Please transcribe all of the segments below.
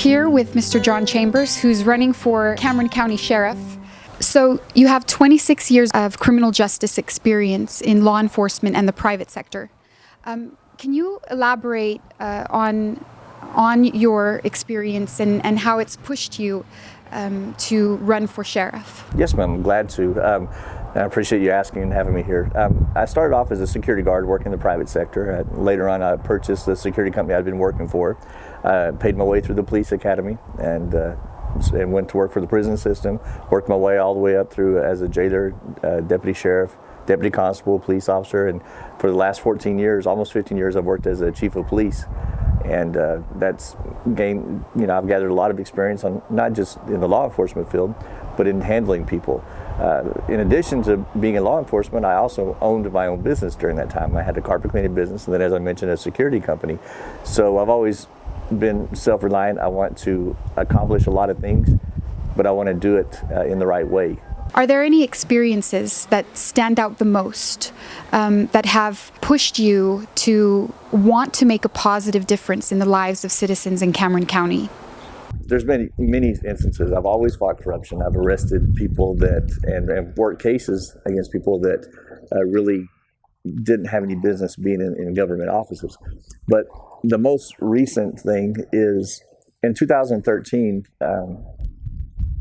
here with Mr. John Chambers, who's running for Cameron County Sheriff. So you have 26 years of criminal justice experience in law enforcement and the private sector. Can you elaborate on your experience and how it's pushed you to run for sheriff? Yes, ma'am. I'm glad to. I appreciate you asking and having me here. I started off as a security guard working in the private sector. Later on, I purchased the security company I'd been working for. Paid my way through the police academy and went to work for the prison system. Worked my way all the way up through as a jailer, deputy sheriff, deputy constable, police officer, and for the last 14 years, almost 15 years, I've worked as a chief of police. And that's gained, I've gathered a lot of experience on not just in the law enforcement field, but in handling people. In addition to being in law enforcement, I also owned my own business during that time. I had a carpet cleaning business, and then, as I mentioned, a security company. So I've always been self-reliant. I want to accomplish a lot of things, but I want to do it in the right way. Are there any experiences that stand out the most that have pushed you to want to make a positive difference in the lives of citizens in Cameron County? There's been many instances. I've always fought corruption. I've arrested people and worked cases against people that really didn't have any business being in government offices. But the most recent thing is in 2013,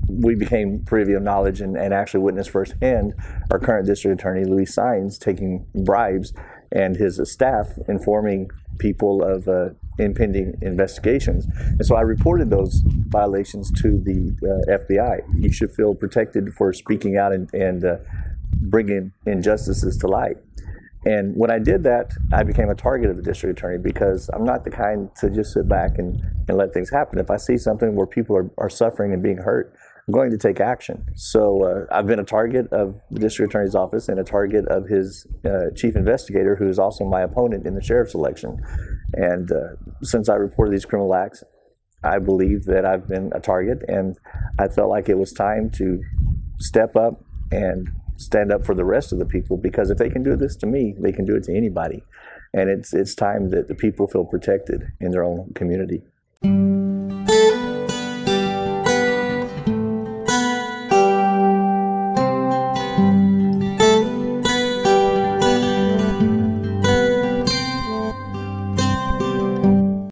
we became privy of knowledge and actually witnessed firsthand our current district attorney, Luis Saenz, taking bribes and his staff informing people of impending investigations. And so I reported those violations to the FBI. You should feel protected for speaking out and bringing injustices to light. And when I did that, I became a target of the district attorney because I'm not the kind to just sit back and let things happen. If I see something where people are suffering and being hurt, I'm going to take action. So I've been a target of the district attorney's office and a target of his chief investigator, who is also my opponent in the sheriff's election. And since I reported these criminal acts, I believe that I've been a target, and I felt like it was time to step up and stand up for the rest of the people, because if they can do this to me, they can do it to anybody. And it's time that the people feel protected in their own community.